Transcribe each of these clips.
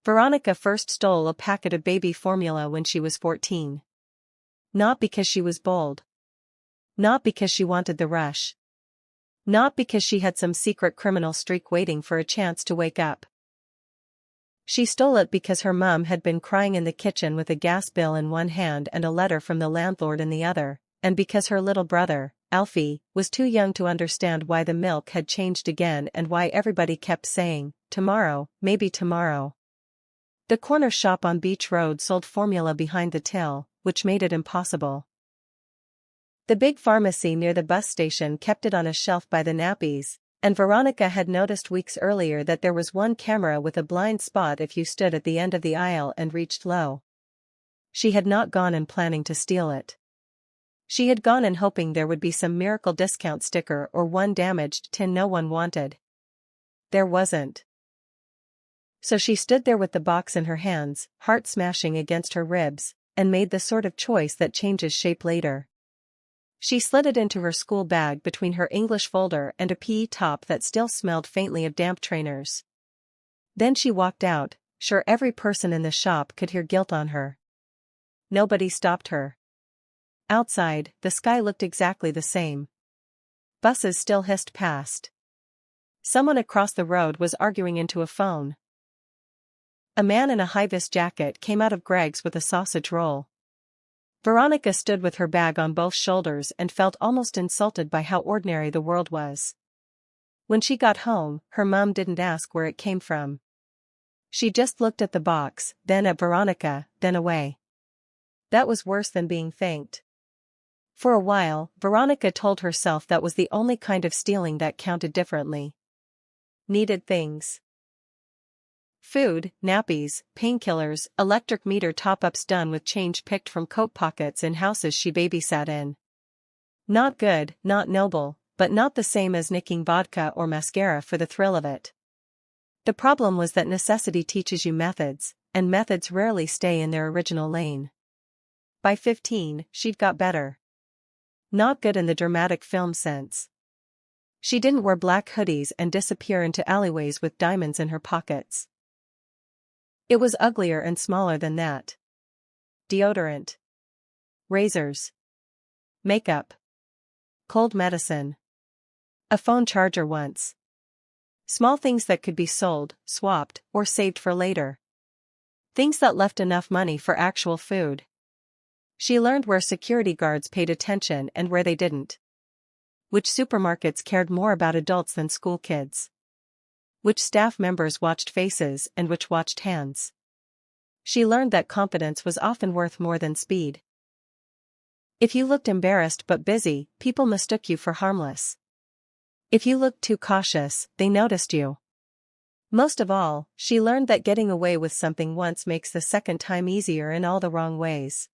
Veronica first stole a packet of baby formula when she was 14. Not because she was bold. Not because she wanted the rush. Not because she had some secret criminal streak waiting for a chance to wake up. She stole it because her mum had been crying in the kitchen with a gas bill in one hand and a letter from the landlord in the other, and because her little brother, Alfie, was too young to understand why the milk had changed again and why everybody kept saying, "Tomorrow, maybe tomorrow." The corner shop on Beach Road sold formula behind the till, which made it impossible. The big pharmacy near the bus station kept it on a shelf by the nappies, and Veronica had noticed weeks earlier that there was one camera with a blind spot if you stood at the end of the aisle and reached low. She had not gone in planning to steal it. She had gone in hoping there would be some miracle discount sticker or one damaged tin no one wanted. There wasn't. So she stood there with the box in her hands, heart smashing against her ribs, and made the sort of choice that changes shape later. She slid it into her school bag between her English folder and a PE top that still smelled faintly of damp trainers. Then she walked out, sure every person in the shop could hear guilt on her. Nobody stopped her. Outside, the sky looked exactly the same. Buses still hissed past. Someone across the road was arguing into a phone. A man in a high-vis jacket came out of Greg's with a sausage roll. Veronica stood with her bag on both shoulders and felt almost insulted by how ordinary the world was. When she got home, her mum didn't ask where it came from. She just looked at the box, then at Veronica, then away. That was worse than being thanked. For a while, Veronica told herself that was the only kind of stealing that counted differently. Needed things. Food, nappies, painkillers, electric meter top-ups done with change picked from coat pockets in houses she babysat in. Not good, not noble, but not the same as nicking vodka or mascara for the thrill of it. The problem was that necessity teaches you methods, and methods rarely stay in their original lane. By 15, she'd got better. Not good in the dramatic film sense. She didn't wear black hoodies and disappear into alleyways with diamonds in her pockets. It was uglier and smaller than that. Deodorant. Razors. Makeup. Cold medicine. A phone charger once. Small things that could be sold, swapped, or saved for later. Things that left enough money for actual food. She learned where security guards paid attention and where they didn't. Which supermarkets cared more about adults than school kids. Which staff members watched faces and which watched hands. She learned that confidence was often worth more than speed. If you looked embarrassed but busy, people mistook you for harmless. If you looked too cautious, they noticed you. Most of all, she learned that getting away with something once makes the second time easier in all the wrong ways.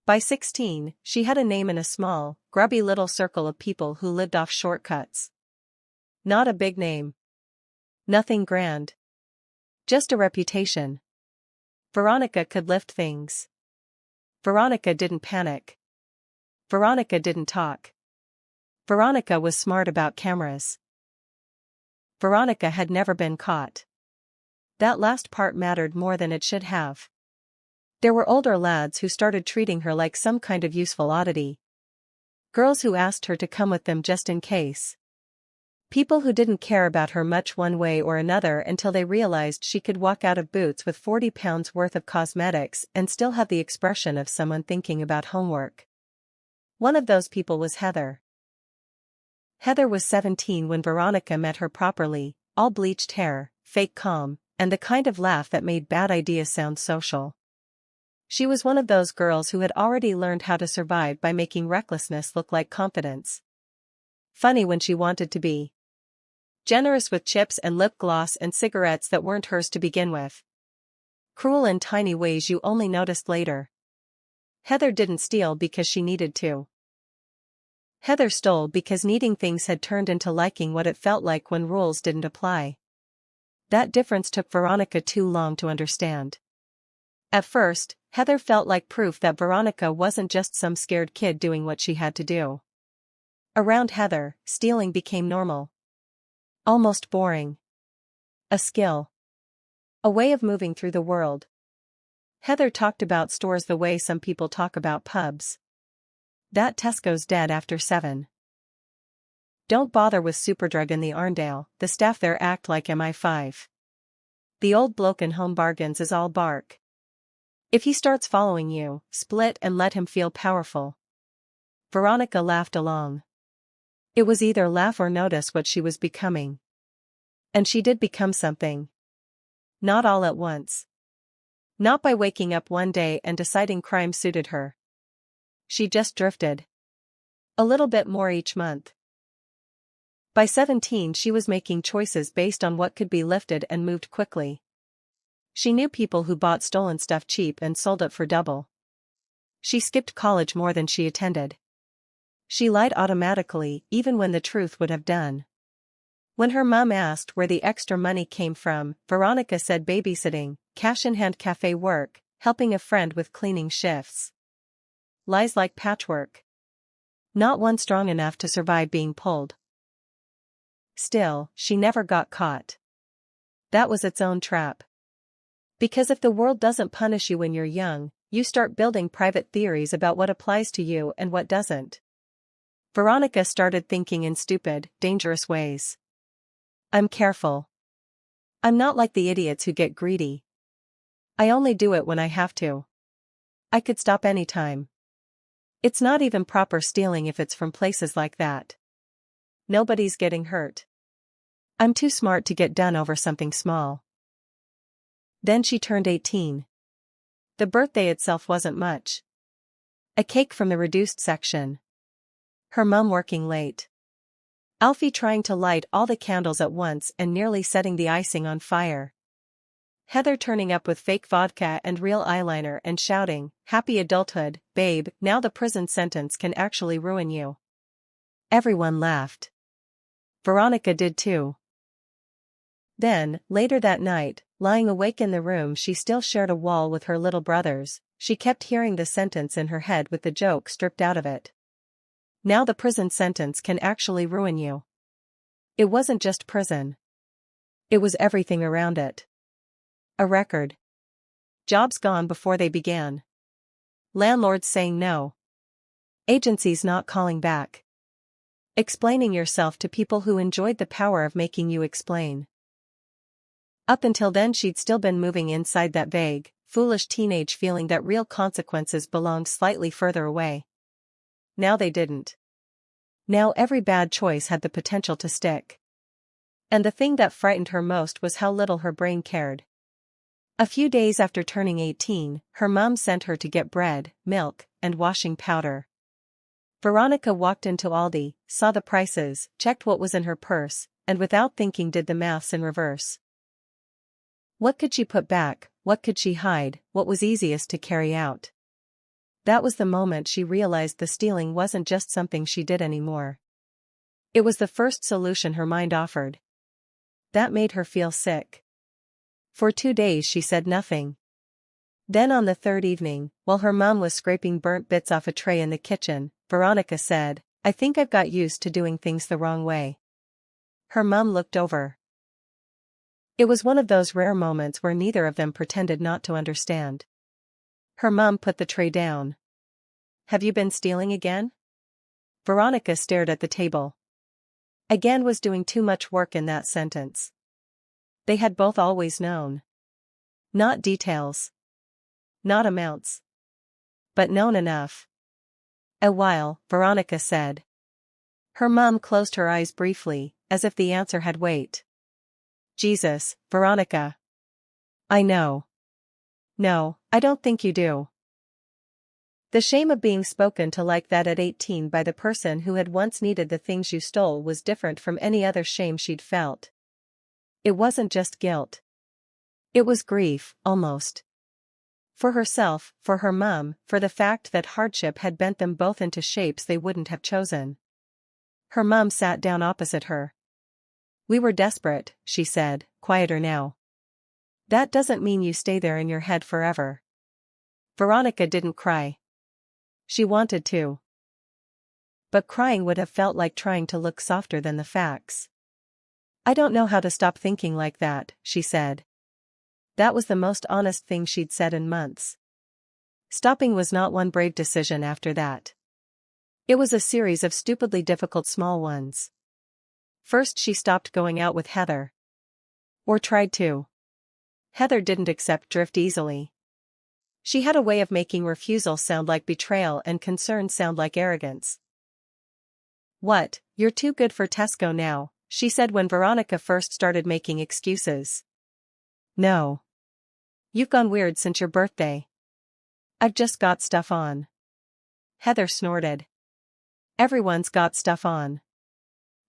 By 16, she had a name in a small, grubby little circle of people who lived off shortcuts. Not a big name. Nothing grand. Just a reputation. Veronica could lift things. Veronica didn't panic. Veronica didn't talk. Veronica was smart about cameras. Veronica had never been caught. That last part mattered more than it should have. There were older lads who started treating her like some kind of useful oddity. Girls who asked her to come with them just in case. People who didn't care about her much one way or another until they realized she could walk out of Boots with 40 pounds worth of cosmetics and still have the expression of someone thinking about homework. One of those people was Heather. Heather was 17 when Veronica met her properly, all bleached hair, fake calm, and the kind of laugh that made bad ideas sound social. She was one of those girls who had already learned how to survive by making recklessness look like confidence. Funny when she wanted to be. Generous with chips and lip gloss and cigarettes that weren't hers to begin with. Cruel in tiny ways you only noticed later. Heather didn't steal because she needed to. Heather stole because needing things had turned into liking what it felt like when rules didn't apply. That difference took Veronica too long to understand. At first, Heather felt like proof that Veronica wasn't just some scared kid doing what she had to do. Around Heather, stealing became normal. Almost boring. A skill. A way of moving through the world. Heather talked about stores the way some people talk about pubs. That Tesco's dead after 7. Don't bother with Superdrug in the Arndale, the staff there act like MI5. The old bloke in Home Bargains is all bark. If he starts following you, split and let him feel powerful. Veronica laughed along. It was either laugh or notice what she was becoming. And she did become something. Not all at once. Not by waking up one day and deciding crime suited her. She just drifted. A little bit more each month. By 17 she was making choices based on what could be lifted and moved quickly. She knew people who bought stolen stuff cheap and sold it for double. She skipped college more than she attended. She lied automatically, even when the truth would have done. When her mom asked where the extra money came from, Veronica said babysitting, cash-in-hand cafe work, helping a friend with cleaning shifts. Lies like patchwork. Not one strong enough to survive being pulled. Still, she never got caught. That was its own trap. Because if the world doesn't punish you when you're young, you start building private theories about what applies to you and what doesn't. Veronica started thinking in stupid, dangerous ways. I'm careful. I'm not like the idiots who get greedy. I only do it when I have to. I could stop anytime. It's not even proper stealing if it's from places like that. Nobody's getting hurt. I'm too smart to get done over something small. Then she turned 18. The birthday itself wasn't much. A cake from the reduced section. Her mum working late. Alfie trying to light all the candles at once and nearly setting the icing on fire. Heather turning up with fake vodka and real eyeliner and shouting, "Happy adulthood, babe, now the prison sentence can actually ruin you." Everyone laughed. Veronica did too. Then, later that night, lying awake in the room she still shared a wall with her little brothers, she kept hearing the sentence in her head with the joke stripped out of it. Now the prison sentence can actually ruin you. It wasn't just prison. It was everything around it. A record. Jobs gone before they began. Landlords saying no. Agencies not calling back. Explaining yourself to people who enjoyed the power of making you explain. Up until then she'd still been moving inside that vague, foolish teenage feeling that real consequences belonged slightly further away. Now they didn't. Now every bad choice had the potential to stick. And the thing that frightened her most was how little her brain cared. A few days after turning 18, her mom sent her to get bread, milk, and washing powder. Veronica walked into Aldi, saw the prices, checked what was in her purse, and without thinking did the maths in reverse. What could she put back, what could she hide, what was easiest to carry out? That was the moment she realized the stealing wasn't just something she did anymore. It was the first solution her mind offered. That made her feel sick. For 2 days she said nothing. Then on the third evening, while her mom was scraping burnt bits off a tray in the kitchen, Veronica said, "I think I've got used to doing things the wrong way." Her mom looked over. It was one of those rare moments where neither of them pretended not to understand. Her mom put the tray down. "Have you been stealing again?" Veronica stared at the table. Again was doing too much work in that sentence. They had both always known. Not details. Not amounts. But known enough. "A while," Veronica said. Her mom closed her eyes briefly, as if the answer had weight. "Jesus, Veronica. I know. No, I don't think you do." The shame of being spoken to like that at 18 by the person who had once needed the things you stole was different from any other shame she'd felt. It wasn't just guilt. It was grief, almost. For herself, for her mum, for the fact that hardship had bent them both into shapes they wouldn't have chosen. Her mum sat down opposite her. "We were desperate," she said, quieter now. "That doesn't mean you stay there in your head forever." Veronica didn't cry. She wanted to. But crying would have felt like trying to look softer than the facts. "I don't know how to stop thinking like that," she said. That was the most honest thing she'd said in months. Stopping was not one brave decision after that. It was a series of stupidly difficult small ones. First she stopped going out with Heather. Or tried to. Heather didn't accept drift easily. She had a way of making refusal sound like betrayal and concern sound like arrogance. "What, you're too good for Tesco now," she said when Veronica first started making excuses. "No. You've gone weird since your birthday." "I've just got stuff on." Heather snorted. "Everyone's got stuff on.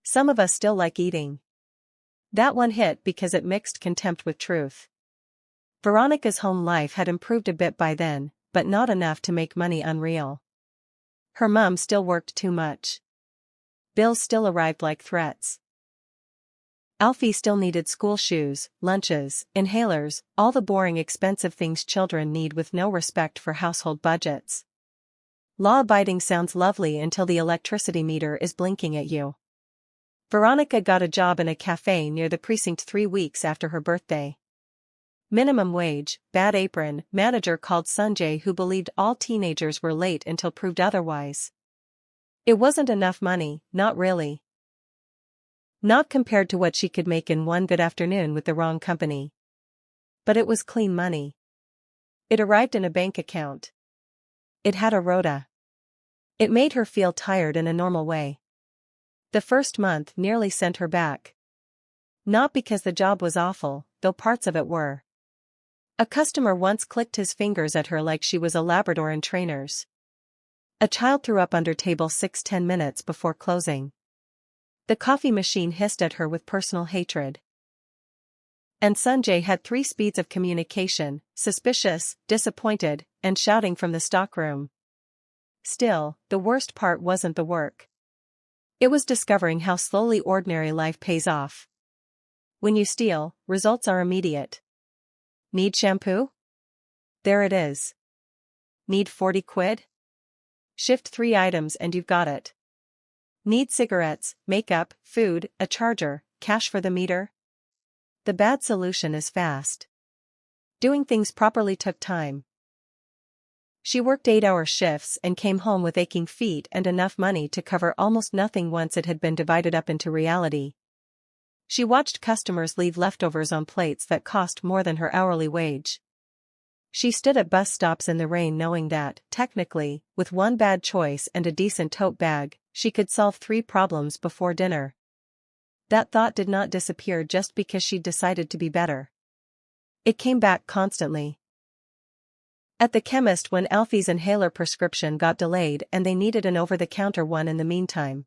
Some of us still like eating." That one hit because it mixed contempt with truth. Veronica's home life had improved a bit by then, but not enough to make money unreal. Her mum still worked too much. Bills still arrived like threats. Alfie still needed school shoes, lunches, inhalers, all the boring expensive things children need with no respect for household budgets. Law-abiding sounds lovely until the electricity meter is blinking at you. Veronica got a job in a cafe near the precinct 3 weeks after her birthday. Minimum wage, bad apron, manager called Sanjay who believed all teenagers were late until proved otherwise. It wasn't enough money, not really. Not compared to what she could make in one good afternoon with the wrong company. But it was clean money. It arrived in a bank account. It had a rota. It made her feel tired in a normal way. The first month nearly sent her back. Not because the job was awful, though parts of it were. A customer once clicked his fingers at her like she was a Labrador in trainers. A child threw up under table 6 10 minutes before closing. The coffee machine hissed at her with personal hatred. And Sanjay had 3 speeds of communication, suspicious, disappointed, and shouting from the stockroom. Still, the worst part wasn't the work. It was discovering how slowly ordinary life pays off. When you steal, results are immediate. Need shampoo? There it is. Need 40 quid? Shift 3 items and you've got it. Need cigarettes, makeup, food, a charger, cash for the meter? The bad solution is fast. Doing things properly took time. She worked 8-hour shifts and came home with aching feet and enough money to cover almost nothing once it had been divided up into reality. She watched customers leave leftovers on plates that cost more than her hourly wage. She stood at bus stops in the rain knowing that, technically, with one bad choice and a decent tote bag, she could solve 3 problems before dinner. That thought did not disappear just because she'd decided to be better. It came back constantly. At the chemist when Alfie's inhaler prescription got delayed and they needed an over-the-counter one in the meantime.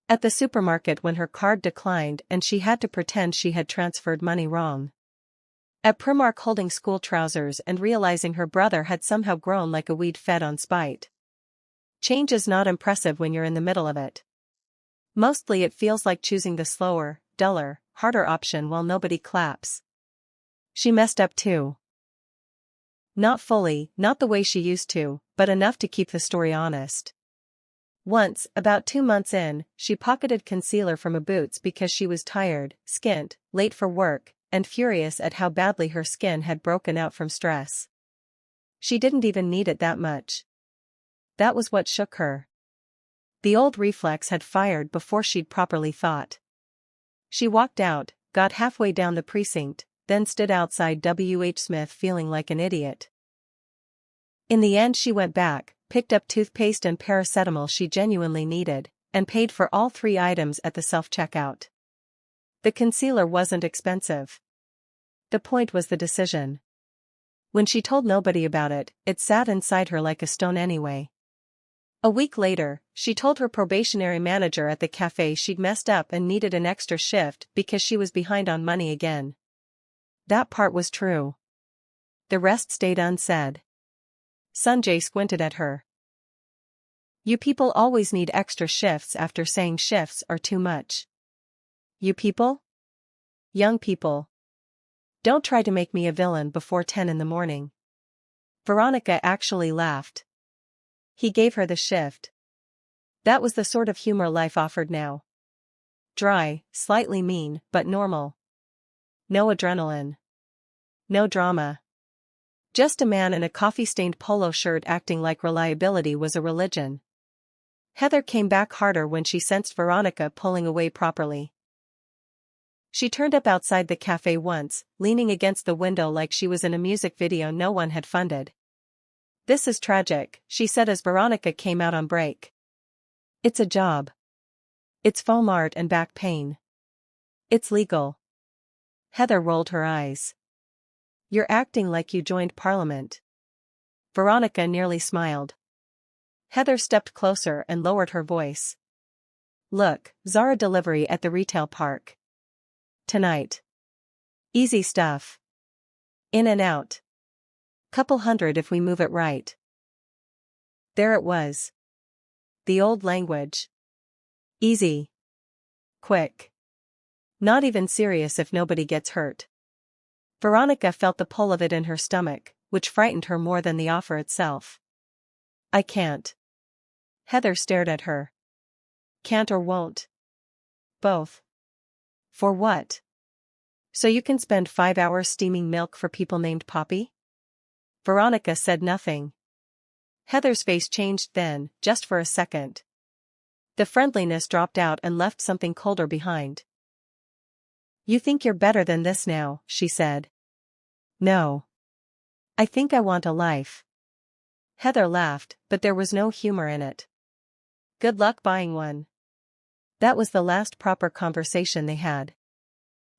At the supermarket when her card declined and she had to pretend she had transferred money wrong. At Primark holding school trousers and realizing her brother had somehow grown like a weed fed on spite. Change is not impressive when you're in the middle of it. Mostly it feels like choosing the slower, duller, harder option while nobody claps. She messed up too. Not fully, not the way she used to, but enough to keep the story honest. Once, about 2 months in, she pocketed concealer from a Boots because she was tired, skint, late for work, and furious at how badly her skin had broken out from stress. She didn't even need it that much. That was what shook her. The old reflex had fired before she'd properly thought. She walked out, got halfway down the precinct, then stood outside W.H. Smith feeling like an idiot. In the end she went back, picked up toothpaste and paracetamol she genuinely needed, and paid for all 3 items at the self-checkout. The concealer wasn't expensive. The point was the decision. When she told nobody about it, it sat inside her like a stone anyway. A week later, she told her probationary manager at the cafe she'd messed up and needed an extra shift because she was behind on money again. That part was true. The rest stayed unsaid. Sanjay squinted at her. You people always need extra shifts after saying shifts are too much. You people? Young people. Don't try to make me a villain before 10 in the morning. Veronica actually laughed. He gave her the shift. That was the sort of humor life offered now. Dry, slightly mean, but normal. No adrenaline. No drama. Just a man in a coffee-stained polo shirt acting like reliability was a religion. Heather came back harder when she sensed Veronica pulling away properly. She turned up outside the cafe once, leaning against the window like she was in a music video no one had funded. "This is tragic," she said as Veronica came out on break. "It's a job. It's foam art and back pain. It's legal." Heather rolled her eyes. "You're acting like you joined Parliament." Veronica nearly smiled. Heather stepped closer and lowered her voice. "Look, Zara delivery at the retail park. Tonight. Easy stuff. In and out. Couple hundred if we move it right." There it was. The old language. Easy. Quick. Not even serious if nobody gets hurt. Veronica felt the pull of it in her stomach, which frightened her more than the offer itself. "I can't." Heather stared at her. "Can't or won't?" "Both." "For what? So you can spend 5 hours steaming milk for people named Poppy?" Veronica said nothing. Heather's face changed then, just for a second. The friendliness dropped out and left something colder behind. "You think you're better than this now," she said. "No. I think I want a life." Heather laughed, but there was no humor in it. "Good luck buying one." That was the last proper conversation they had.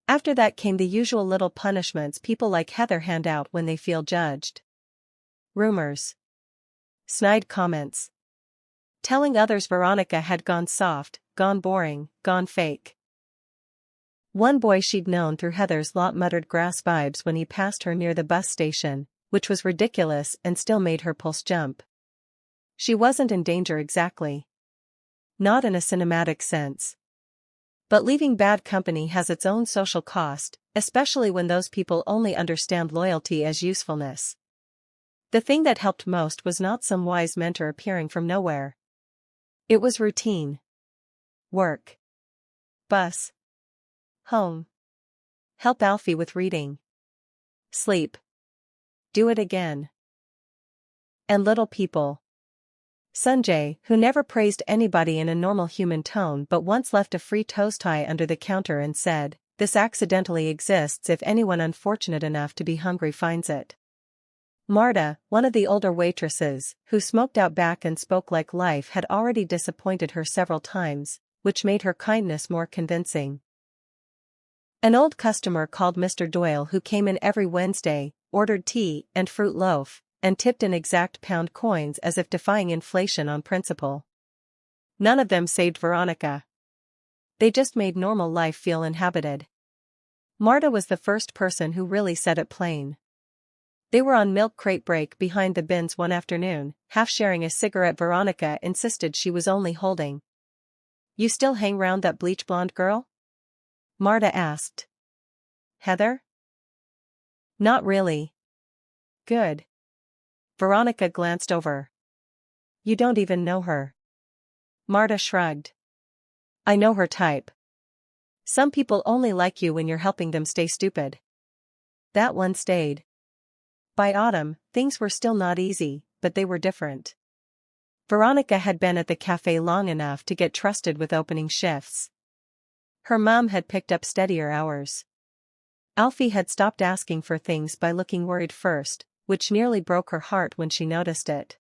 After that came the usual little punishments people like Heather hand out when they feel judged. Rumors. Snide comments. Telling others Veronica had gone soft, gone boring, gone fake. One boy she'd known through Heather's lot muttered grass vibes when he passed her near the bus station, which was ridiculous and still made her pulse jump. She wasn't in danger exactly. Not in a cinematic sense. But leaving bad company has its own social cost, especially when those people only understand loyalty as usefulness. The thing that helped most was not some wise mentor appearing from nowhere. It was routine. Work. Bus. Home. Help Alfie with reading. Sleep. Do it again. And little people. Sanjay, who never praised anybody in a normal human tone but once left a free toast tie under the counter and said, "This accidentally exists if anyone unfortunate enough to be hungry finds it." Marta, one of the older waitresses, who smoked out back and spoke like life had already disappointed her several times, which made her kindness more convincing. An old customer called Mr. Doyle who came in every Wednesday, ordered tea and fruit loaf, and tipped in exact pound coins as if defying inflation on principle. None of them saved Veronica. They just made normal life feel inhabited. Marta was the first person who really said it plain. They were on milk crate break behind the bins one afternoon, half sharing a cigarette Veronica insisted she was only holding. "You still hang round that bleach blonde girl?" Marta asked. "Heather?" "Not really." "Good." Veronica glanced over. "You don't even know her." Marta shrugged. "I know her type. Some people only like you when you're helping them stay stupid." That one stayed. By autumn, things were still not easy, but they were different. Veronica had been at the cafe long enough to get trusted with opening shifts. Her mom had picked up steadier hours. Alfie had stopped asking for things by looking worried first, which nearly broke her heart when she noticed it.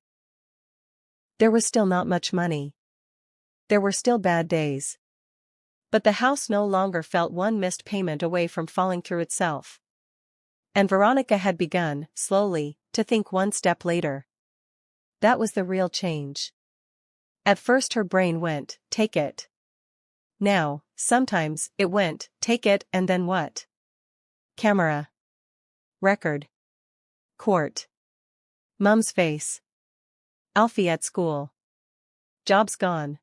There was still not much money. There were still bad days. But the house no longer felt one missed payment away from falling through itself. And Veronica had begun, slowly, to think one step later. That was the real change. At first her brain went, "Take it." Now, sometimes, it went, "Take it and then what?" Camera. Record. Court. Mum's face. Alfie at school. Jobs gone.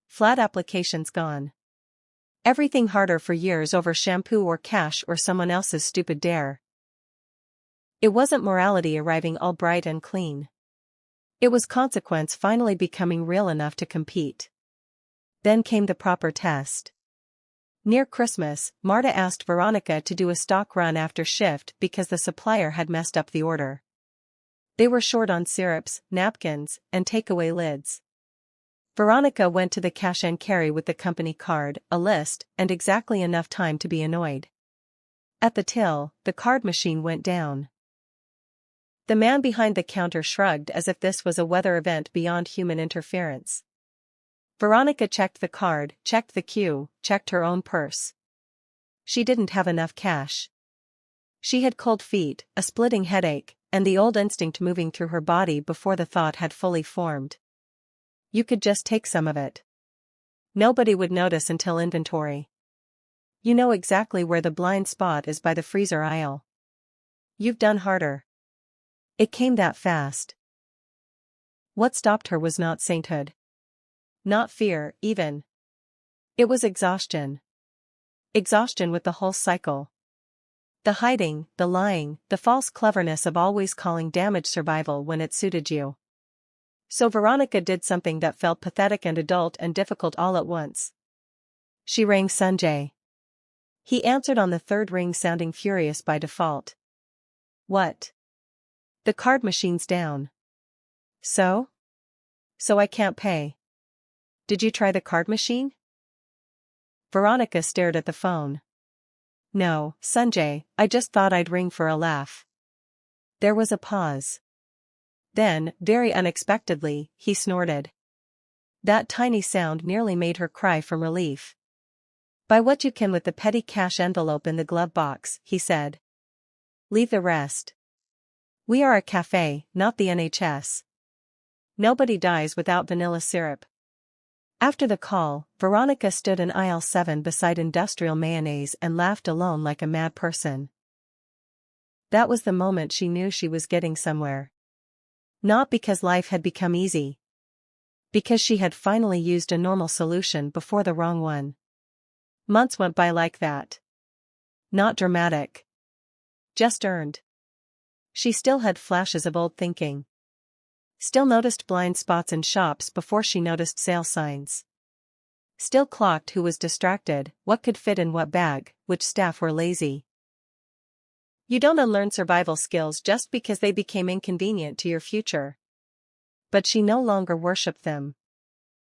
Flat applications gone. Everything harder for years over shampoo or cash or someone else's stupid dare. It wasn't morality arriving all bright and clean. It was consequence finally becoming real enough to compete. Then came the proper test. Near Christmas, Marta asked Veronica to do a stock run after shift because the supplier had messed up the order. They were short on syrups, napkins, and takeaway lids. Veronica went to the cash and carry with the company card, a list, and exactly enough time to be annoyed. At the till, the card machine went down. The man behind the counter shrugged as if this was a weather event beyond human interference. Veronica checked the card, checked the queue, checked her own purse. She didn't have enough cash. She had cold feet, a splitting headache, and the old instinct moving through her body before the thought had fully formed. You could just take some of it. Nobody would notice until inventory. You know exactly where the blind spot is by the freezer aisle. You've done harder. It came that fast. What stopped her was not sainthood. Not fear, even. It was exhaustion. Exhaustion with the whole cycle. The hiding, the lying, the false cleverness of always calling damage survival when it suited you. So Veronica did something that felt pathetic and adult and difficult all at once. She rang Sanjay. He answered on the third ring, sounding furious by default. What? The card machine's down. So? So I can't pay. Did you try the card machine? Veronica stared at the phone. No, Sanjay, I just thought I'd ring for a laugh. There was a pause. Then, very unexpectedly, he snorted. That tiny sound nearly made her cry from relief. Buy what you can with the petty cash envelope in the glove box, he said. Leave the rest. We are a cafe, not the NHS. Nobody dies without vanilla syrup. After the call, Veronica stood in aisle 7 beside industrial mayonnaise and laughed alone like a mad person. That was the moment she knew she was getting somewhere. Not because life had become easy. Because she had finally used a normal solution before the wrong one. Months went by like that. Not dramatic. Just earned. She still had flashes of old thinking. Still noticed blind spots in shops before she noticed sale signs. Still clocked who was distracted, what could fit in what bag, which staff were lazy. You don't unlearn survival skills just because they became inconvenient to your future. But she no longer worshipped them.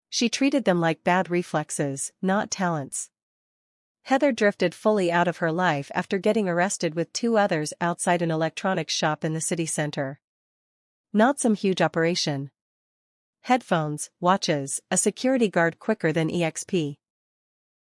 She treated them like bad reflexes, not talents. Heather drifted fully out of her life after getting arrested with 2 others outside an electronics shop in the city center. Not some huge operation. Headphones, watches, a security guard quicker than EXP.